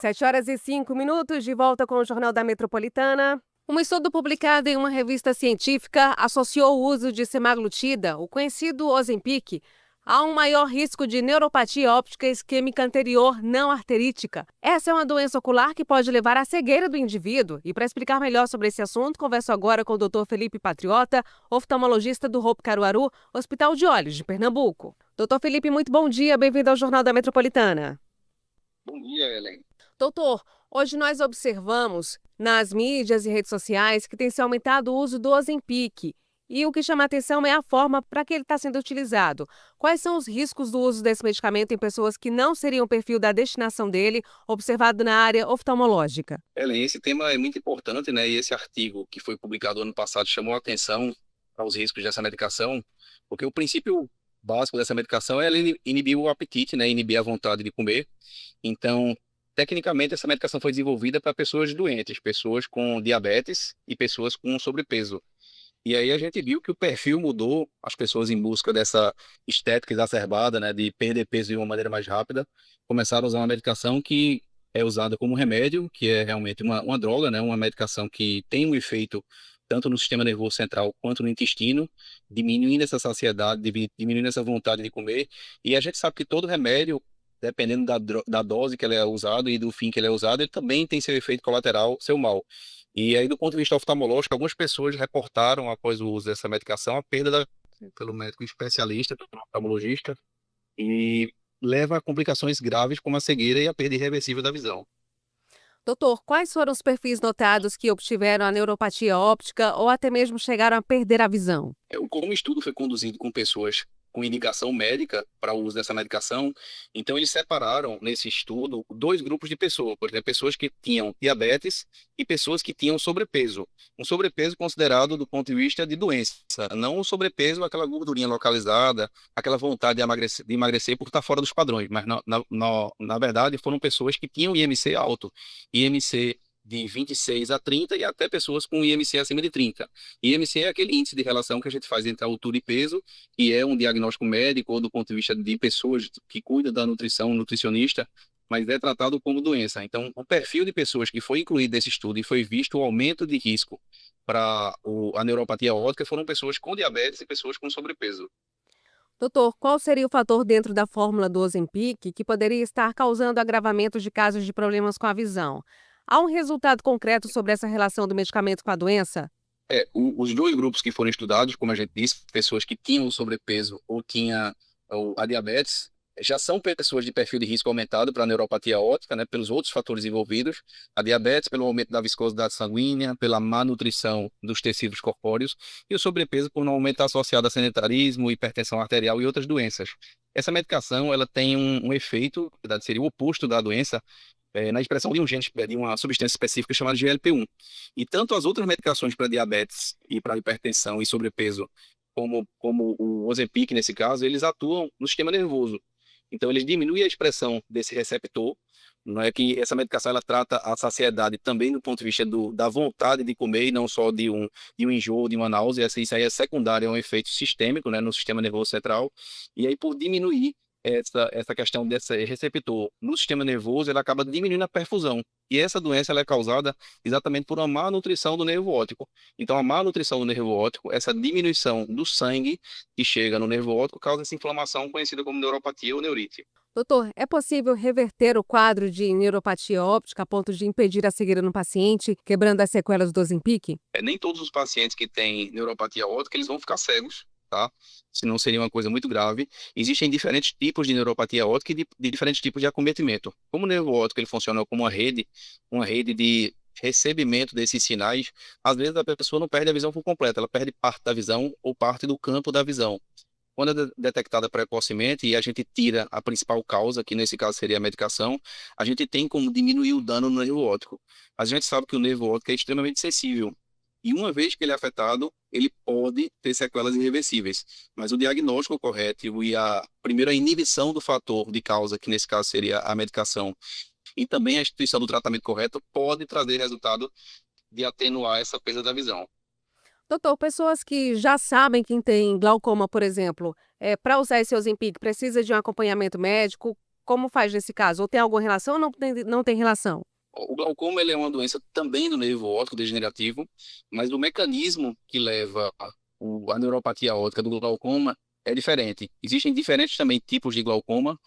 7h05, de volta com o Jornal da Metropolitana. Um estudo publicado em uma revista científica associou o uso de semaglutida, o conhecido Ozempic, a um maior risco de neuropatia óptica isquêmica anterior não arterítica. Essa é uma doença ocular que pode levar à cegueira do indivíduo. E para explicar melhor sobre esse assunto, converso agora com o Dr. Felipe Patriota, oftalmologista do Hope Caruaru, Hospital de Olhos de Pernambuco. Dr. Felipe, muito bom dia, bem-vindo ao Jornal da Metropolitana. Bom dia, Ellen. Doutor, hoje nós observamos nas mídias e redes sociais que tem se aumentado o uso do Ozempic. E o que chama a atenção é a forma para que ele está sendo utilizado. Quais são os riscos do uso desse medicamento em pessoas que não seriam o perfil da destinação dele, observado na área oftalmológica? Ellen, esse tema é muito importante, né? E esse artigo que foi publicado ano passado chamou a atenção para os riscos dessa medicação, porque o princípio básico dessa medicação é ela inibir o apetite, né? Inibir a vontade de comer. Então, tecnicamente, essa medicação foi desenvolvida para pessoas doentes, pessoas com diabetes e pessoas com sobrepeso. E aí a gente viu que o perfil mudou, as pessoas em busca dessa estética exacerbada, né, de perder peso de uma maneira mais rápida, começaram a usar uma medicação que é usada como remédio, que é realmente uma droga, né, uma medicação que tem um efeito tanto no sistema nervoso central quanto no intestino, diminuindo essa saciedade, diminuindo essa vontade de comer. E a gente sabe que todo remédio, dependendo da dose que ele é usado e do fim que ele é usado, ele também tem seu efeito colateral, seu mal. E aí, do ponto de vista oftalmológico, algumas pessoas reportaram, após o uso dessa medicação, a perda pelo médico especialista, pelo oftalmologista, e leva a complicações graves como a cegueira e a perda irreversível da visão. Doutor, quais foram os perfis notados que obtiveram a neuropatia óptica ou até mesmo chegaram a perder a visão? Como o estudo foi conduzido com pessoas com indicação médica para o uso dessa medicação, então eles separaram nesse estudo dois grupos de pessoas, por exemplo, pessoas que tinham diabetes e pessoas que tinham sobrepeso. Um sobrepeso considerado do ponto de vista de doença, não o sobrepeso, aquela gordurinha localizada, aquela vontade de emagrecer por estar fora dos padrões, mas na verdade foram pessoas que tinham IMC alto, IMC de 26 a 30 e até pessoas com IMC acima de 30. IMC é aquele índice de relação que a gente faz entre a altura e peso, e é um diagnóstico médico ou do ponto de vista de pessoas que cuidam da nutrição, nutricionista, mas é tratado como doença. Então, o perfil de pessoas que foi incluído nesse estudo e foi visto o aumento de risco para a neuropatia óptica foram pessoas com diabetes e pessoas com sobrepeso. Doutor, qual seria o fator dentro da fórmula do Ozempic que poderia estar causando agravamento de casos de problemas com a visão? Há um resultado concreto sobre essa relação do medicamento com a doença? Os dois grupos que foram estudados, como a gente disse, pessoas que tinham sobrepeso ou tinham a diabetes, já são pessoas de perfil de risco aumentado para a neuropatia óptica, né, pelos outros fatores envolvidos, a diabetes pelo aumento da viscosidade sanguínea, pela má nutrição dos tecidos corpóreos, e o sobrepeso por um aumento associado a sedentarismo, hipertensão arterial e outras doenças. Essa medicação, ela tem um efeito, na verdade seria o oposto da doença, na expressão de um gene, de uma substância específica chamada GLP-1. E tanto as outras medicações para diabetes e para hipertensão e sobrepeso, como o Ozempic, nesse caso, eles atuam no sistema nervoso. Então, eles diminuem a expressão desse receptor. Não é que essa medicação ela trata a saciedade também do ponto de vista da vontade de comer e não só de um enjoo, de uma náusea. Isso aí é secundário, é um efeito sistêmico, né, no sistema nervoso central. E aí, por diminuir essa questão desse receptor no sistema nervoso, ele acaba diminuindo a perfusão. E essa doença ela é causada exatamente por uma má nutrição do nervo óptico. Então, a má nutrição do nervo óptico, essa diminuição do sangue que chega no nervo óptico, causa essa inflamação conhecida como neuropatia ou neurite. Doutor, é possível reverter o quadro de neuropatia óptica a ponto de impedir a cegueira no paciente, quebrando as sequelas do Ozempic? Nem todos os pacientes que têm neuropatia óptica, eles vão ficar cegos, tá? Senão seria uma coisa muito grave. Existem diferentes tipos de neuropatia óptica e de diferentes tipos de acometimento. Como o nervo óptico ele funciona como uma rede de recebimento desses sinais, às vezes a pessoa não perde a visão por completo, ela perde parte da visão ou parte do campo da visão. Quando é detectada precocemente e a gente tira a principal causa, que nesse caso seria a medicação, a gente tem como diminuir o dano no nervo óptico. A gente sabe que o nervo óptico é extremamente sensível. E uma vez que ele é afetado, ele pode ter sequelas irreversíveis. Mas o diagnóstico correto e primeiro a inibição do fator de causa, que nesse caso seria a medicação, e também a instituição do tratamento correto, pode trazer resultado de atenuar essa perda da visão. Doutor, pessoas que já sabem quem tem glaucoma, por exemplo, para usar esse Ozempic, precisa de um acompanhamento médico? Como faz nesse caso? Ou tem alguma relação ou não tem relação? O glaucoma ele é uma doença também do nervo óptico degenerativo, mas o mecanismo que leva a neuropatia óptica do glaucoma é diferente. Existem diferentes também tipos de glaucoma,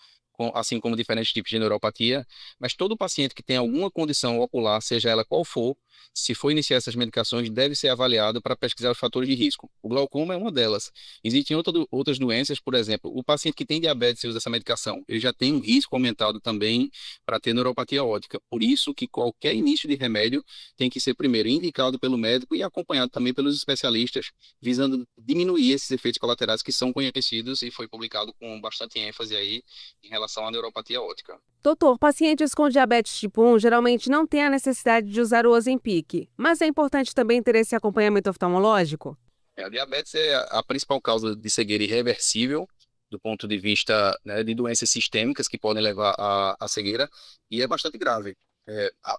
assim como diferentes tipos de neuropatia, mas todo paciente que tem alguma condição ocular, seja ela qual for, se for iniciar essas medicações, deve ser avaliado para pesquisar os fatores de risco. O glaucoma é uma delas. Existem outras doenças, por exemplo, o paciente que tem diabetes e usa essa medicação, ele já tem um risco aumentado também para ter neuropatia óptica. Por isso que qualquer início de remédio tem que ser primeiro indicado pelo médico e acompanhado também pelos especialistas, visando diminuir esses efeitos colaterais que são conhecidos e foi publicado com bastante ênfase aí em relação à neuropatia óptica. Doutor, pacientes com diabetes tipo 1 geralmente não têm a necessidade de usar o Ozempic, mas é importante também ter esse acompanhamento oftalmológico? A diabetes é a principal causa de cegueira irreversível, do ponto de vista, né, de doenças sistêmicas que podem levar à cegueira, e é bastante grave.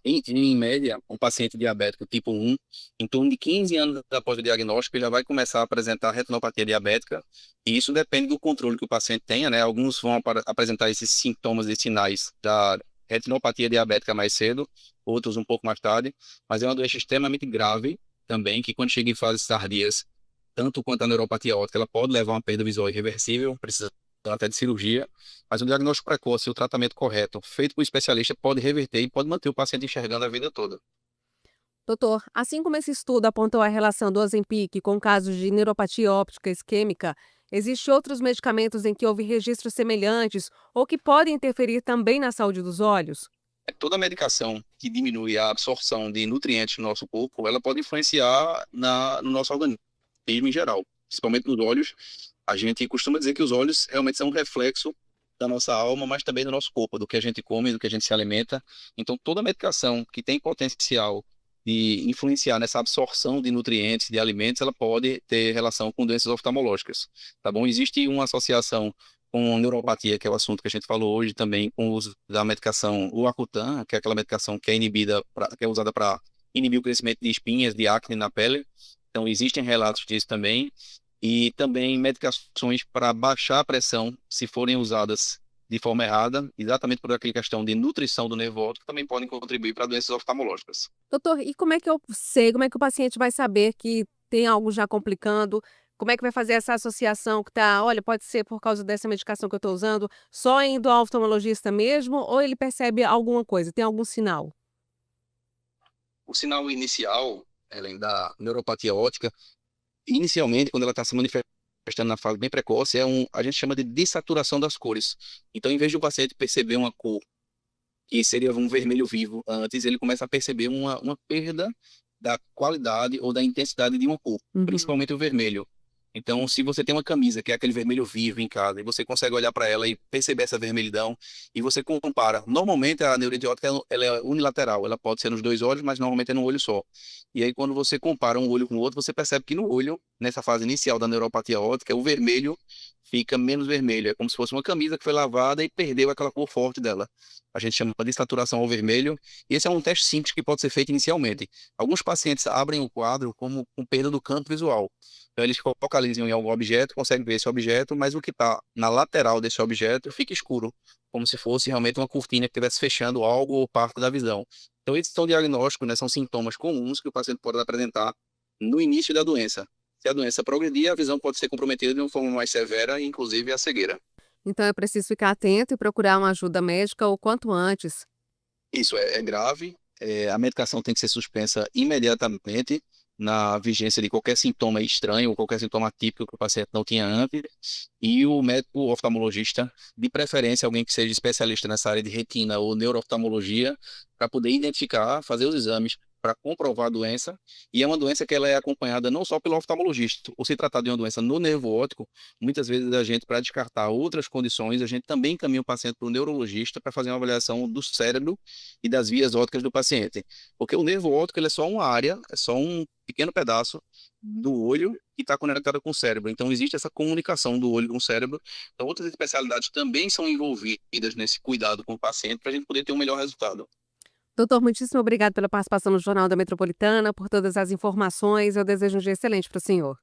Em média, um paciente diabético tipo 1, em torno de 15 anos após o diagnóstico, ele já vai começar a apresentar retinopatia diabética, e isso depende do controle que o paciente tenha, né? Alguns vão apresentar esses sintomas e sinais da retinopatia diabética mais cedo, outros um pouco mais tarde, mas é uma doença extremamente grave também, que quando chega em fases tardias, tanto quanto a neuropatia óptica, ela pode levar a uma perda visual irreversível, precisa até de cirurgia, mas o diagnóstico precoce e o tratamento correto, feito por especialista, pode reverter e pode manter o paciente enxergando a vida toda. Doutor, assim como esse estudo apontou a relação do Ozempic com casos de neuropatia óptica isquêmica, existem outros medicamentos em que houve registros semelhantes ou que podem interferir também na saúde dos olhos? Toda medicação que diminui a absorção de nutrientes no nosso corpo, ela pode influenciar no nosso organismo em geral, principalmente nos olhos. A gente costuma dizer que os olhos realmente são um reflexo da nossa alma, mas também do nosso corpo, do que a gente come, do que a gente se alimenta. Então, toda medicação que tem potencial de influenciar nessa absorção de nutrientes, de alimentos, ela pode ter relação com doenças oftalmológicas, tá bom? Existe uma associação com neuropatia, que é o assunto que a gente falou hoje também, com o uso da medicação, o Acutan, que é aquela medicação que é que é usada para inibir o crescimento de espinhas, de acne na pele. Então, existem relatos disso também. E também medicações para baixar a pressão, se forem usadas de forma errada, exatamente por aquela questão de nutrição do nervo óptico, também podem contribuir para doenças oftalmológicas. Doutor, e como é que eu sei, como é que o paciente vai saber que tem algo já complicando? Como é que vai fazer essa associação que tá, olha, pode ser por causa dessa medicação que eu estou usando, só indo ao oftalmologista mesmo, ou ele percebe alguma coisa, tem algum sinal? O sinal inicial, além da neuropatia óptica, inicialmente, quando ela está se manifestando na fase bem precoce, a gente chama de dessaturação das cores. Então, em vez de o paciente perceber uma cor que seria um vermelho vivo antes, ele começa a perceber uma perda da qualidade ou da intensidade de uma cor, Uhum. principalmente o vermelho. Então, se você tem uma camisa que é aquele vermelho vivo em casa e você consegue olhar para ela e perceber essa vermelhidão e você compara, normalmente a neurite óptica ela é unilateral, ela pode ser nos dois olhos, mas normalmente é num olho só. E aí quando você compara um olho com o outro, você percebe que no olho, nessa fase inicial da neuropatia óptica, o vermelho fica menos vermelho, é como se fosse uma camisa que foi lavada e perdeu aquela cor forte dela. A gente chama de saturação ao vermelho, e esse é um teste simples que pode ser feito inicialmente. Alguns pacientes abrem o quadro como com perda do campo visual. Então, eles focalizam em algum objeto, conseguem ver esse objeto, mas o que está na lateral desse objeto fica escuro, como se fosse realmente uma cortina que estivesse fechando algo ou parte da visão. Então, esses são diagnósticos, né, são sintomas comuns que o paciente pode apresentar no início da doença. Se a doença progredir, a visão pode ser comprometida de uma forma mais severa, inclusive a cegueira. Então é preciso ficar atento e procurar uma ajuda médica o quanto antes. Isso é grave. A medicação tem que ser suspensa imediatamente na vigência de qualquer sintoma estranho ou qualquer sintoma atípico que o paciente não tinha antes. E o médico oftalmologista, de preferência alguém que seja especialista nessa área de retina ou neurooftalmologia, para poder identificar, fazer os exames para comprovar a doença. E é uma doença que ela é acompanhada não só pelo oftalmologista. Ou se tratar de uma doença no nervo óptico, muitas vezes a gente, para descartar outras condições, a gente também encaminha o paciente para o neurologista para fazer uma avaliação do cérebro e das vias ópticas do paciente. Porque o nervo óptico ele é só uma área, é só um pequeno pedaço do olho que está conectado com o cérebro. Então, existe essa comunicação do olho com o cérebro. Então, outras especialidades também são envolvidas nesse cuidado com o paciente para a gente poder ter um melhor resultado. Doutor, muitíssimo obrigado pela participação no Jornal da Metropolitana, por todas as informações. Eu desejo um dia excelente para o senhor.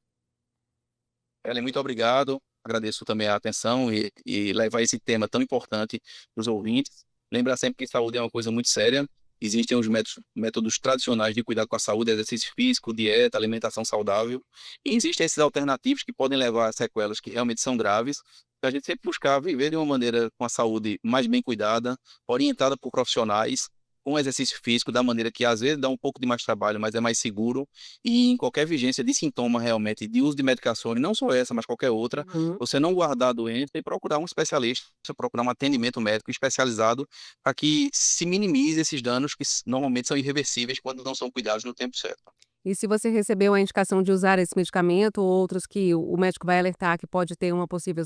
Ellen, muito obrigado. Agradeço também a atenção e levar esse tema tão importante para os ouvintes. Lembrar sempre que saúde é uma coisa muito séria. Existem os métodos tradicionais de cuidar com a saúde, exercício físico, dieta, alimentação saudável. E existem esses alternativos que podem levar a sequelas que realmente são graves. A gente sempre buscar viver de uma maneira com a saúde mais bem cuidada, orientada por profissionais, com exercício físico, da maneira que às vezes dá um pouco de mais trabalho, mas é mais seguro. E em qualquer vigência de sintoma realmente de uso de medicações, não só essa, mas qualquer outra, Uhum. você não guardar a doença e procurar um especialista, procurar um atendimento médico especializado para que se minimize esses danos que normalmente são irreversíveis quando não são cuidados no tempo certo. E se você recebeu a indicação de usar esse medicamento ou outros que o médico vai alertar que pode ter uma possível,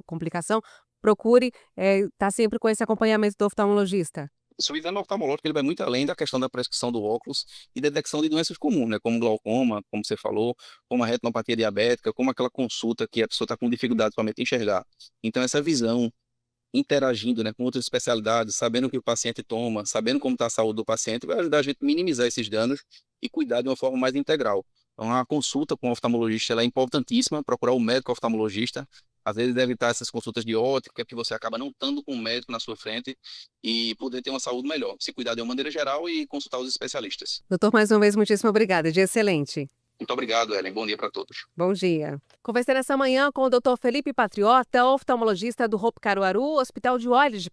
complicação, procure, estar sempre com esse acompanhamento do oftalmologista. O exame oftalmológico ele vai muito além da questão da prescrição do óculos e detecção de doenças comuns, né, como glaucoma, como você falou, como a retinopatia diabética, como aquela consulta que a pessoa está com dificuldade somente em enxergar. Então, essa visão interagindo, né, com outras especialidades, sabendo o que o paciente toma, sabendo como está a saúde do paciente, vai ajudar a gente a minimizar esses danos e cuidar de uma forma mais integral. Então, a consulta com o oftalmologista ela é importantíssima, procurar o médico oftalmologista. Às vezes deve estar essas consultas de ótica, que você acaba não estando com um médico na sua frente e poder ter uma saúde melhor. Se cuidar de uma maneira geral e consultar os especialistas. Doutor, mais uma vez, muitíssimo obrigada. Dia excelente. Muito obrigado, Ellen. Bom dia para todos. Bom dia. Conversei nessa manhã com o Dr. Felipe Patriota, oftalmologista do Hope Caruaru, Hospital de Olhos de